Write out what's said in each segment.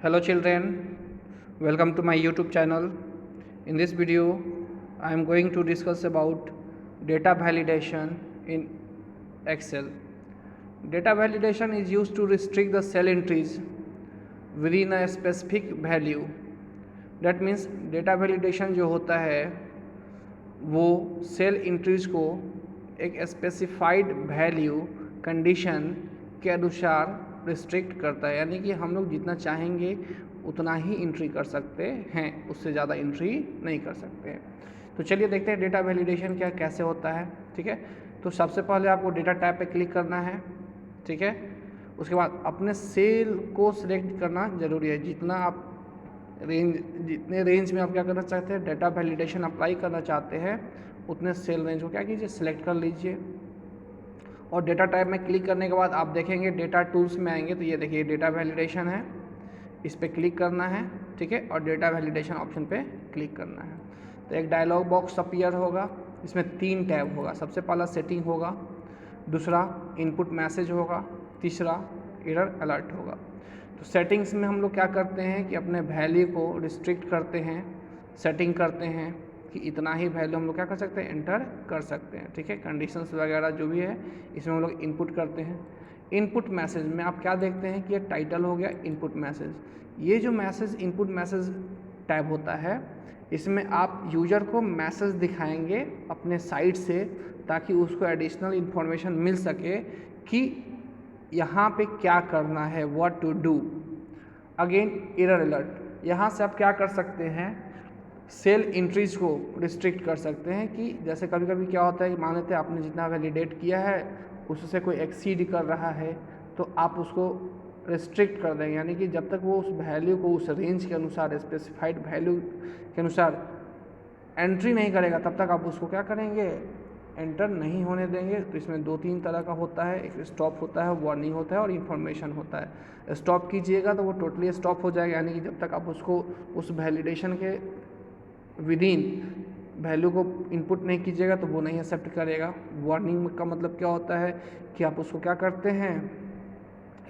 Hello children, welcome to my YouTube channel. In this video, I am going to discuss about data validation in Excel. Data validation is used to restrict the cell entries within a specific value. That means data validation जो होता है वो cell entries को एक specified value condition के अनुसार restrict करता है, यानी कि हम लोग जितना चाहेंगे उतना ही एंट्री कर सकते हैं, उससे ज़्यादा एंट्री नहीं कर सकते हैं। तो चलिए देखते हैं डेटा वैलिडेशन क्या कैसे होता है। ठीक है, तो सबसे पहले आपको डेटा टैब पे क्लिक करना है। ठीक है, उसके बाद अपने सेल को सिलेक्ट करना ज़रूरी है। जितने रेंज में आप क्या करना चाहते हैं, डेटा वैलिडेशन अप्लाई करना चाहते हैं, उतने सेल रेंज को क्या कीजिए, सिलेक्ट कर लीजिए। और डेटा टाइप में क्लिक करने के बाद आप देखेंगे डेटा टूल्स में आएंगे, तो ये देखिए डेटा वैलिडेशन है, इस पर क्लिक करना है। ठीक है, और डेटा वैलिडेशन ऑप्शन पे क्लिक करना है। तो एक डायलॉग बॉक्स अपीयर होगा, इसमें 3 टैब होगा। सबसे पहला सेटिंग होगा, दूसरा इनपुट मैसेज होगा, तीसरा एरर अलर्ट होगा। तो सेटिंग्स में हम लोग क्या करते हैं कि अपने वैल्यू को रिस्ट्रिक्ट करते हैं, सेटिंग करते हैं कि इतना ही वैल्यू हम लोग क्या कर सकते हैं, एंटर कर सकते हैं। ठीक है, कंडीशंस वगैरह जो भी है इसमें हम लोग इनपुट करते हैं। इनपुट मैसेज में आप क्या देखते हैं कि ये टाइटल हो गया इनपुट मैसेज। ये जो मैसेज इनपुट मैसेज टैब होता है, इसमें आप यूज़र को मैसेज दिखाएंगे अपने साइट से, ताकि उसको एडिशनल इन्फॉर्मेशन मिल सके कि यहाँ पे क्या करना है, what to do. Again error alert, यहाँ से आप क्या कर सकते हैं, सेल इंट्रीज को रिस्ट्रिक्ट कर सकते हैं। कि जैसे कभी कभी क्या होता है कि मान लेते हैं आपने जितना वैलिडेट किया है उससे कोई एक्सीड कर रहा है, तो आप उसको रिस्ट्रिक्ट कर देंगे, यानी कि जब तक वो उस वैल्यू को उस रेंज के अनुसार, स्पेसिफाइड वैल्यू के अनुसार एंट्री नहीं करेगा, तब तक आप उसको क्या करेंगे, एंटर नहीं होने देंगे। तो इसमें 2-3 तरह का होता है, एक स्टॉप होता है, वार्निंग होता है और इन्फॉर्मेशन होता है। स्टॉप कीजिएगा तो वो टोटली स्टॉप हो जाएगा, यानी कि जब तक आप उसको उस वैलिडेशन के विदिन वैल्यू को इनपुट नहीं कीजिएगा तो वो नहीं एक्सेप्ट करेगा। वार्निंग का मतलब क्या होता है कि आप उसको क्या करते हैं,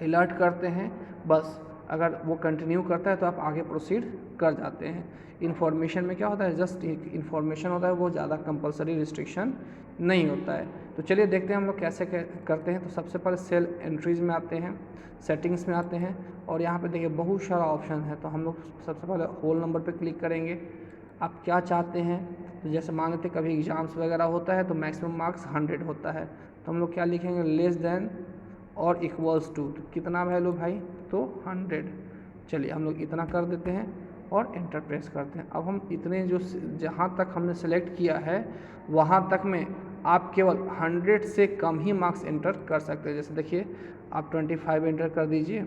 अलर्ट करते हैं, बस अगर वो कंटिन्यू करता है तो आप आगे प्रोसीड कर जाते हैं। इन्फॉर्मेशन में क्या होता है, जस्ट इन्फॉर्मेशन होता है, वो ज़्यादा कंपलसरी रिस्ट्रिक्शन नहीं होता है। तो चलिए देखते हैं हम लोग कैसे करते हैं। तो सबसे पहले सेल एंट्रीज में आते हैं, सेटिंग्स में आते हैं, और यहाँ पे देखिए बहुत सारा ऑप्शन है। तो हम लोग सबसे पहले होल नंबर पे क्लिक करेंगे। आप क्या चाहते हैं, तो जैसे मान लेते कभी एग्ज़ाम्स वगैरह होता है तो मैक्सिमम मार्क्स 100 होता है, तो हम लोग क्या लिखेंगे, लेस देन और इक्वल्स टू। तो कितना वैल्यू भाई, तो 100। चलिए हम लोग इतना कर देते हैं और एंटर प्रेस करते हैं। अब हम इतने जो जहाँ तक हमने सेलेक्ट किया है वहाँ तक में आप केवल 100 से कम ही मार्क्स एंटर कर सकते हैं। जैसे देखिए आप 25 एंटर कर दीजिए,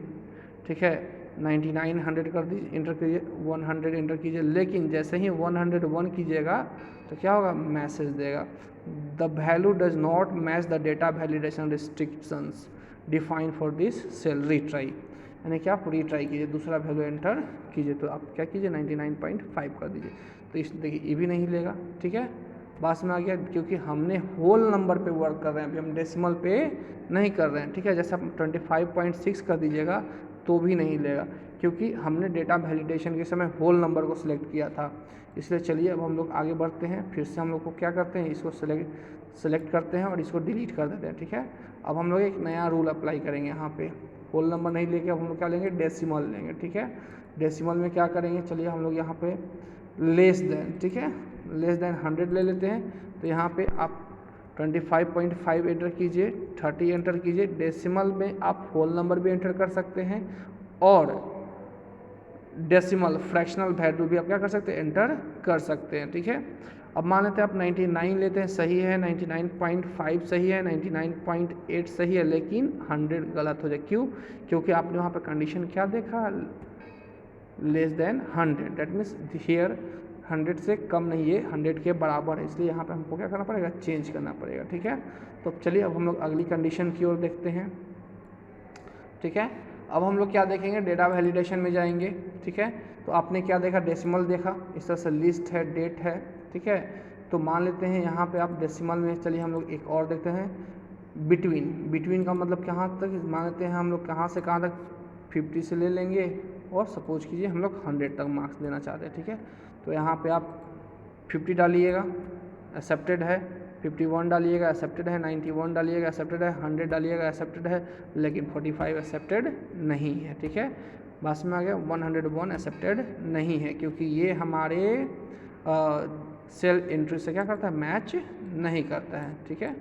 ठीक है, 99 100 कर दीजिए, एंटर कीजिए, 100 एंटर कीजिए। लेकिन जैसे ही 101 कीजिएगा तो क्या होगा, मैसेज देगा, the value does not match the data validation restrictions define for this cell, retry, यानी कि आप रीट्राई कीजिए, दूसरा वैल्यू एंटर कीजिए। तो आप क्या कीजिए, 99.5 कर दीजिए। तो इस देखिए ये भी नहीं लेगा। ठीक है, बात में आ गया, क्योंकि हमने होल नंबर पे वर्क कर रहे हैं, अभी हम डेसिमल पे नहीं कर रहे हैं। ठीक है, जैसे आप 25.6 कर दीजिएगा तो भी नहीं लेगा, क्योंकि हमने डेटा वैलिडेशन के समय होल नंबर को सिलेक्ट किया था। इसलिए चलिए अब हम लोग आगे बढ़ते हैं। फिर से हम लोग को क्या करते हैं, इसको सेलेक्ट करते हैं और इसको डिलीट कर देते हैं। ठीक है, अब हम लोग एक नया रूल अप्लाई करेंगे। यहाँ पे होल नंबर नहीं लेके अब हम लोग क्या लेंगे, डेसिमल लेंगे। ठीक है, डेसिमल में क्या करेंगे, चलिए हम लोग यहाँ पे लेस देन, ठीक है, लेस देन 100 ले लेते हैं। तो यहाँ पे आप 25.5 एंटर कीजिए, 30 एंटर कीजिए। डेसिमल में आप होल नंबर भी एंटर कर सकते हैं और डेसिमल फ्रैक्शनल वैल्यू भी आप क्या कर सकते हैं, एंटर कर सकते हैं। ठीक है, अब मान लेते हैं आप 99 लेते हैं, सही है, 99.5 सही है, 99.8 सही है, लेकिन 100 गलत हो जाए। क्यों, क्योंकि आपने वहाँ पे कंडीशन क्या देखा, less than 100, that means here 100 से कम नहीं है, 100 के बराबर है, इसलिए यहाँ पे हमको क्या करना पड़ेगा, चेंज करना पड़ेगा। ठीक है, तो चलिए अब हम लोग अगली कंडीशन की ओर देखते हैं। ठीक है, अब हम लोग क्या देखेंगे, डेटा वैलिडेशन में जाएंगे। ठीक है, तो आपने क्या देखा, डेसिमल देखा, इस तरह से लिस्ट है, डेट है। ठीक है, तो मान लेते हैं यहाँ पे आप डेसिमल में, चलिए हम लोग एक और देखते हैं, बिटवीन। बिटवीन का मतलब कहाँ तक, मान लेते हैं हम लोग कहाँ से कहाँ तक, 50 से ले लेंगे और सपोज कीजिए हम लोग 100 तक मार्क्स देना चाहते हैं, ठीक है। तो यहाँ पे आप 50 डालिएगा, एक्सेप्टेड है, 51 डालिएगा, एक्सेप्टेड है, 91 डालिएगा, एक्सेप्टेड है, 100 डालिएगा, एक्सेप्टेड है, लेकिन 45 एक्सेप्टेड नहीं है, ठीक है। बस में आ गया 101 एक्सेप्टेड नहीं है, क्योंकि ये हमारे सेल एंट्री से क्या करता है, मैच नहीं करता है, ठीक है।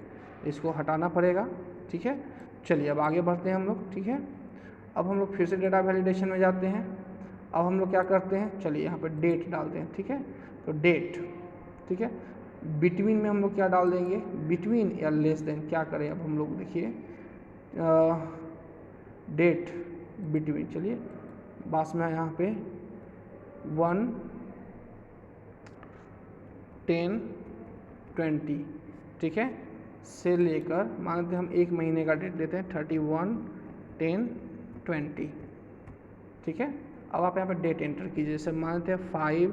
इसको हटाना पड़ेगा, ठीक है। चलिए अब आगे बढ़ते हैं हम लोग, ठीक है। अब हम लोग फिर से डेटा वैलिडेशन में जाते हैं। अब हम लोग क्या करते हैं, चलिए यहाँ पे डेट डालते हैं, ठीक है। तो डेट, ठीक है। बिटवीन में हम लोग क्या डाल देंगे, बिटवीन या लेस देन, क्या करें अब हम लोग, देखिए डेट बिटवीन, चलिए बस में यहाँ पे 1, 10, 20, ठीक है, से लेकर मानते हैं हम एक महीने का डेट देते हैं 31, 10, 20, ठीक है। अब आप यहाँ पे डेट एंटर कीजिए, जैसे मानते हैं 5,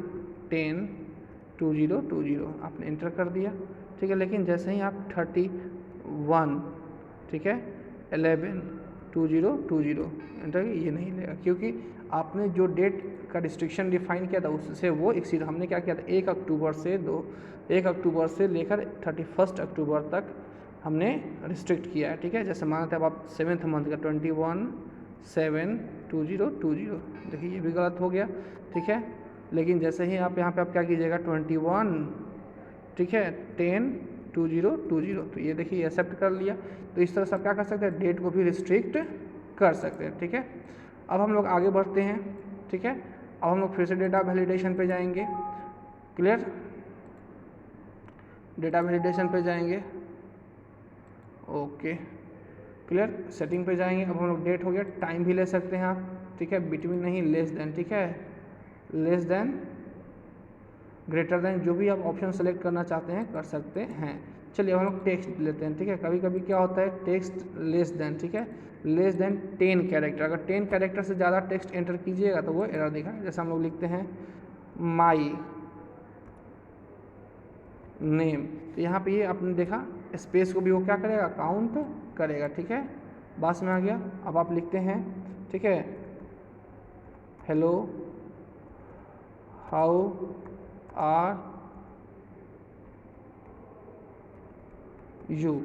10, 2020 आपने एंटर कर दिया, ठीक है। लेकिन जैसे ही आप 31, ठीक है, 11, 2020 एंटर, ये नहीं लेगा, क्योंकि आपने जो डेट का रिस्ट्रिक्शन डिफाइन किया था उससे वो एक्सीड, हमने क्या किया था 1 अक्टूबर से लेकर 31 अक्टूबर तक हमने रिस्ट्रिक्ट किया है, ठीक है। जैसे मानते हैं अब आप 7th मंथ का 21/7/2020, देखिए ये भी गलत हो गया, ठीक है। लेकिन जैसे ही आप यहाँ पे आप क्या कीजिएगा 21, ठीक है, 10/2020, तो ये देखिए एक्सेप्ट कर लिया। तो इस तरह से आप क्या कर सकते हैं, डेट को भी रिस्ट्रिक्ट कर सकते हैं, ठीक है। अब हम लोग आगे बढ़ते हैं, ठीक है। अब हम लोग फिर से डेटा वैलिडेशन पे जाएंगे, क्लियर, डेटा वैलिडेशन पे जाएंगे, ओके क्लियर, सेटिंग पे जाएंगे। अब हम लोग डेट हो गया, टाइम भी ले सकते हैं आप, ठीक है, बिटवीन नहीं, लेस देन, ठीक है, लेस देन, ग्रेटर देन, जो भी आप ऑप्शन सेलेक्ट करना चाहते हैं कर सकते हैं। चलिए अब हम लोग टेक्स्ट लेते हैं, ठीक है। कभी कभी क्या होता है टेक्स्ट लेस देन, ठीक है, लेस देन 10 कैरेक्टर, अगर 10 कैरेक्टर से ज़्यादा टेक्स्ट एंटर कीजिएगा तो वो एरर दिखाएगा। जैसे हम लोग लिखते हैं माई नेम, तो यहाँ पे ये आपने देखा स्पेस को भी वो क्या करेगा, काउंट करेगा, ठीक है। बात में आ गया। अब आप लिखते हैं, ठीक है, हेलो हाउ आर यू,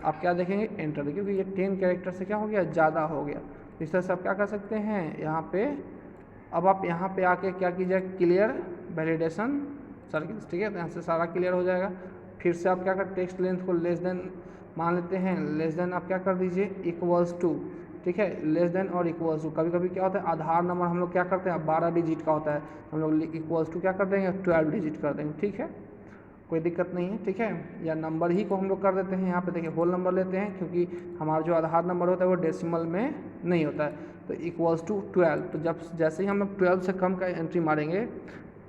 आप क्या देखेंगे एंटर, क्योंकि ये 10 कैरेक्टर से क्या हो गया, ज़्यादा हो गया। इस तरह से आप क्या कर सकते हैं यहाँ पे। अब आप यहाँ पे आके क्या कीजिए, क्लियर वैलिडेशन सर्किट, ठीक है, तो यहाँ से सारा क्लियर हो जाएगा। फिर से आप क्या कर, टेक्स्ट लेंथ को लेस देन मान लेते हैं, लेस देन आप क्या कर दीजिए इक्वल्स टू, ठीक है, लेस देन और इक्वल्स टू। कभी कभी क्या होता है आधार नंबर हम लोग क्या करते हैं 12 डिजिट का होता है, हम लोग इक्वल्स टू क्या कर देंगे 12 डिजिट कर देंगे, ठीक है, कोई दिक्कत नहीं है, ठीक है। या नंबर ही को हम लोग कर देते हैं, यहाँ पे देखिए होल नंबर लेते हैं, क्योंकि हमारा जो आधार नंबर होता है वो डेसिमल में नहीं होता है। तो इक्वल्स टू 12, तो जब जैसे ही हम लोग 12 से कम का एंट्री मारेंगे,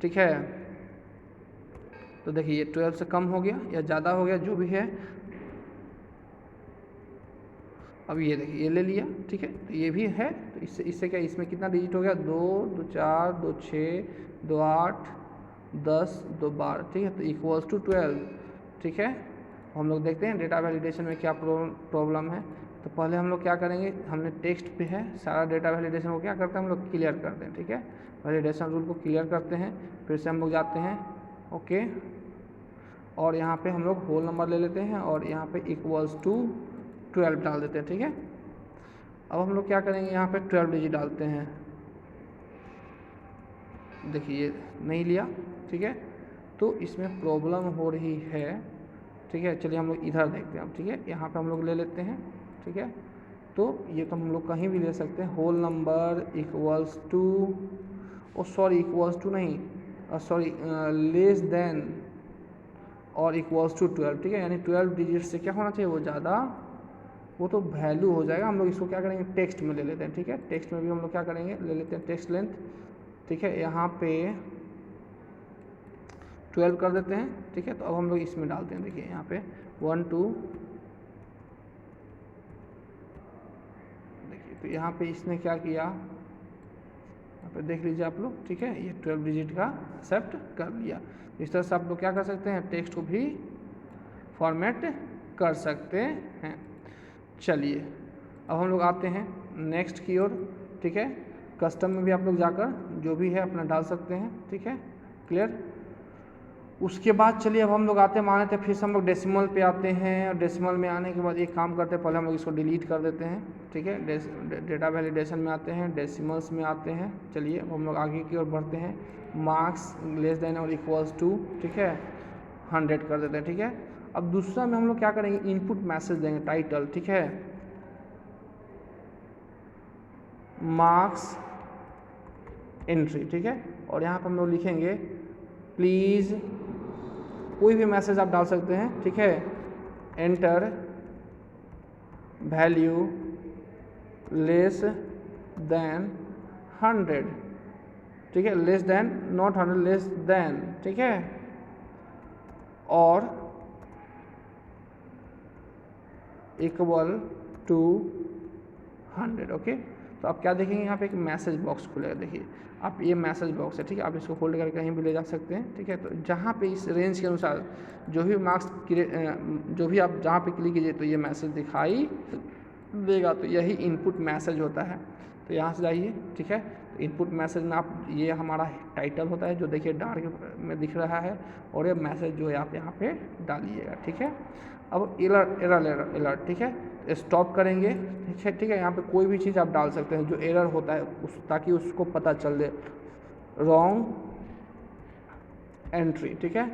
ठीक है, तो देखिए ये 12 से कम हो गया या ज़्यादा हो गया जो भी है। अब ये देखिए ये ले लिया, ठीक है, तो ये भी है, तो इससे क्या, इसमें कितना डिजिट हो गया 2, 2 4, 2 6, 2 8, 10, 2 12, ठीक है, तो इक्वल्स टू 12, ठीक है। हम लोग देखते हैं डेटा वैलिडेशन में क्या प्रॉब्लम है। तो पहले हम लोग क्या करेंगे, हमने टेक्स्ट पे है सारा डेटा वैलिडेशन को क्या करते हैं हम लोग क्लियर करते हैं, ठीक है, वैलिडेशन रूल को क्लियर करते हैं। फिर से हम लोग जाते हैं, ओके, और यहाँ पे हम लोग होल नंबर ले लेते हैं और यहाँ पे इक्वल्स टू 12 डाल देते हैं, ठीक है। अब हम लोग क्या करेंगे, यहाँ पे 12 डिजिट डालते हैं, देखिए ये नहीं लिया, ठीक है, तो इसमें प्रॉब्लम हो रही है, ठीक है। चलिए हम लोग इधर देखते हैं, ठीक है, यहाँ पे हम लोग ले लेते हैं, ठीक है। तो ये तो हम लोग कहीं भी ले सकते हैं, whole number equals to, oh sorry equals to नहीं, सॉरी लेस देन और इक्वल्स टू 12, ठीक है, यानी 12 डिजिट से क्या होना चाहिए वो ज़्यादा, वो तो वैल्यू हो जाएगा। हम लोग इसको क्या करेंगे टेक्स्ट में ले लेते हैं, ठीक है, टेक्स्ट में भी हम लोग क्या करेंगे ले लेते हैं टेक्स्ट लेंथ, ठीक है, यहाँ पे 12 कर देते हैं, ठीक है। तो अब हम लोग इसमें डालते हैं, देखिए यहाँ पे 1 2, देखिए तो यहाँ पे इसने क्या किया, यहाँ पे देख लीजिए आप लोग, ठीक है, ये 12 डिजिट का एक्सेप्ट कर लिया। इस तरह से आप लोग क्या कर सकते हैं, टेक्स्ट को भी फॉर्मेट कर सकते हैं। चलिए अब हम लोग आते हैं नेक्स्ट की ओर, ठीक है, कस्टम में भी आप लोग जाकर जो भी है अपना डाल सकते हैं, ठीक है, क्लियर। उसके बाद चलिए अब हम लोग आते हैं, मान लेते हैं फिर से हम लोग डेसिमल पे आते हैं, और डेसिमल में आने के बाद एक काम करते हैं, पहले हम लोग इसको डिलीट कर देते हैं, ठीक है। डेटा वैलिडेशन में आते हैं, डेसिमल्स में आते हैं। चलिए अब हम लोग आगे की ओर बढ़ते हैं, मार्क्स लेस देन और इक्वल्स टू, ठीक है, 100 कर देते हैं, ठीक है। अब दूसरा में हम लोग क्या करेंगे, इनपुट मैसेज देंगे, टाइटल, ठीक है, मार्क्स एंट्री, ठीक है, और यहाँ पर हम लोग लिखेंगे प्लीज़, कोई भी मैसेज आप डाल सकते हैं, ठीक है, एंटर वैल्यू लेस देन 100, ठीक है, less than, not 100, less than, ठीक है, और इक्वल टू 100, ओके। तो आप क्या देखेंगे, यहाँ पे एक मैसेज बॉक्स खुलेगा, देखिए आप, ये मैसेज बॉक्स है, ठीक है, आप इसको होल्ड करके कहीं भी ले जा सकते हैं, ठीक है। तो जहाँ पे इस रेंज के अनुसार जो भी मार्क्स जो भी आप जहाँ पे क्लिक कीजिए तो ये मैसेज दिखाई देगा, तो यही इनपुट मैसेज होता है। तो यहाँ से जाइए, ठीक है, तो इनपुट मैसेज में आप, ये हमारा टाइटल होता है जो देखिए डार्क में दिख रहा है, और ये मैसेज जो है आप यहाँ पे डालिएगा, ठीक है। अब एरर, ठीक है, स्टॉप करेंगे, ठीक है, यहाँ पे कोई भी चीज़ आप डाल सकते हैं जो एरर होता है ताकि उसको पता चल दे, रॉन्ग एंट्री, ठीक है।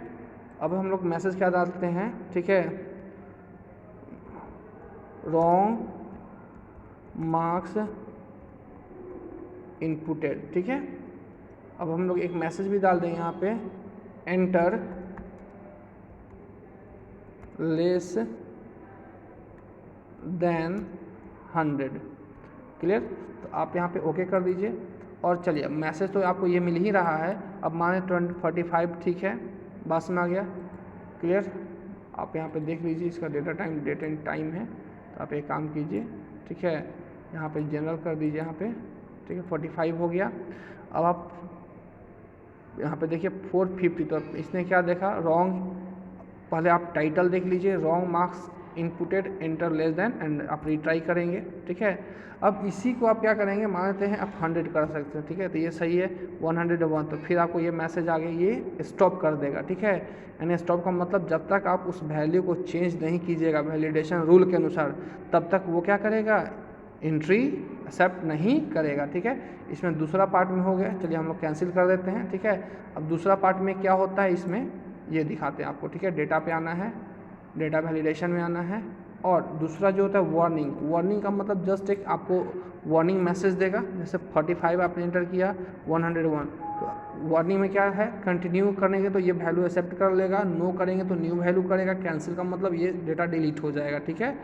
अब हम लोग मैसेज क्या डालते हैं, ठीक है, रॉन्ग मार्क्स इनपुटेड, ठीक है। अब हम लोग एक मैसेज भी डाल दें यहाँ पे, एंटर लेस देन 100, क्लियर। तो आप यहाँ पे ओके कर दीजिए, और चलिए मैसेज तो आपको ये मिल ही रहा है। अब माने 45, ठीक है, बात में आ गया, क्लियर। आप यहाँ पे देख लीजिए, इसका डेट एंड टाइम है, तो आप एक काम कीजिए, ठीक है, यहाँ पे जनरल कर दीजिए यहाँ पे, ठीक है, 45 हो गया। अब आप यहाँ पे देखिए 450, तो इसने क्या देखा, रॉन्ग, पहले आप टाइटल देख लीजिए, wrong marks inputted, enter less than, and आप रिट्राई करेंगे, ठीक है। अब इसी को आप क्या करेंगे, मानते हैं आप 100 कर सकते हैं, ठीक है, तो ये सही है, 101, तो फिर आपको ये मैसेज आ गया, ये स्टॉप कर देगा, ठीक है। यानी स्टॉप का मतलब जब तक आप उस वैल्यू को चेंज नहीं कीजिएगा वैलिडेशन रूल के अनुसार, तब तक वो क्या करेगा, एंट्री एक्सेप्ट नहीं करेगा, ठीक है। इसमें दूसरा पार्ट में हो गया, चलिए हम लोग कैंसिल कर देते हैं, ठीक है। अब दूसरा पार्ट में क्या होता है, इसमें ये दिखाते हैं आपको, ठीक है। डेटा पे आना है, डेटा वैलिडेशन में आना है, और दूसरा जो होता है वार्निंग का मतलब जस्ट एक आपको वार्निंग मैसेज देगा, जैसे 45 आपने एंटर किया, 101, तो वार्निंग में क्या है, कंटिन्यू करेंगे तो ये वैल्यू एक्सेप्ट कर लेगा, नो करेंगे तो न्यू वैल्यू करेगा, कैंसिल का मतलब ये डेटा डिलीट हो जाएगा, ठीक है।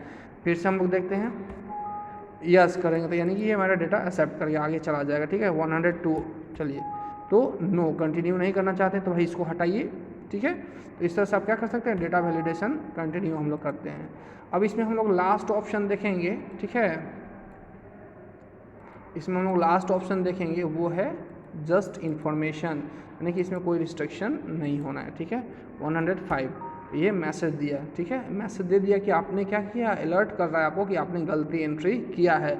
फिर से हम लोग देखते हैं, यस करेंगे तो यानी कि ये हमारा डेटा एक्सेप्ट करके आगे चला जाएगा, ठीक है। 102, चलिए, तो नो, कंटिन्यू नहीं करना चाहते तो भाई इसको हटाइए, ठीक है। तो इस तरह से आप क्या कर सकते हैं, डेटा वैलिडेशन कंटिन्यू हम लोग करते हैं। अब इसमें हम लोग लास्ट ऑप्शन देखेंगे, ठीक है, इसमें हम लोग लास्ट ऑप्शन देखेंगे, वो है जस्ट इन्फॉर्मेशन, यानी कि इसमें कोई रिस्ट्रिक्शन नहीं होना है, ठीक है। 105, ये मैसेज दिया, ठीक है, मैसेज दे दिया कि आपने क्या किया, अलर्ट कर रहा है आपको कि आपने गलती एंट्री किया है।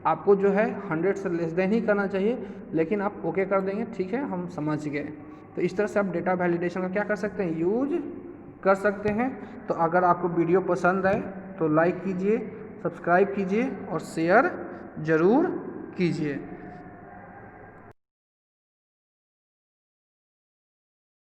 आपको जो है 100 से लेस देन ही करना चाहिए, लेकिन आप ओके कर देंगे, ठीक है, हम समझ गए। तो इस तरह से आप डेटा वैलिडेशन का क्या कर सकते हैं, यूज कर सकते हैं। तो अगर आपको वीडियो पसंद आए तो लाइक कीजिए, सब्सक्राइब कीजिए और शेयर ज़रूर कीजिए।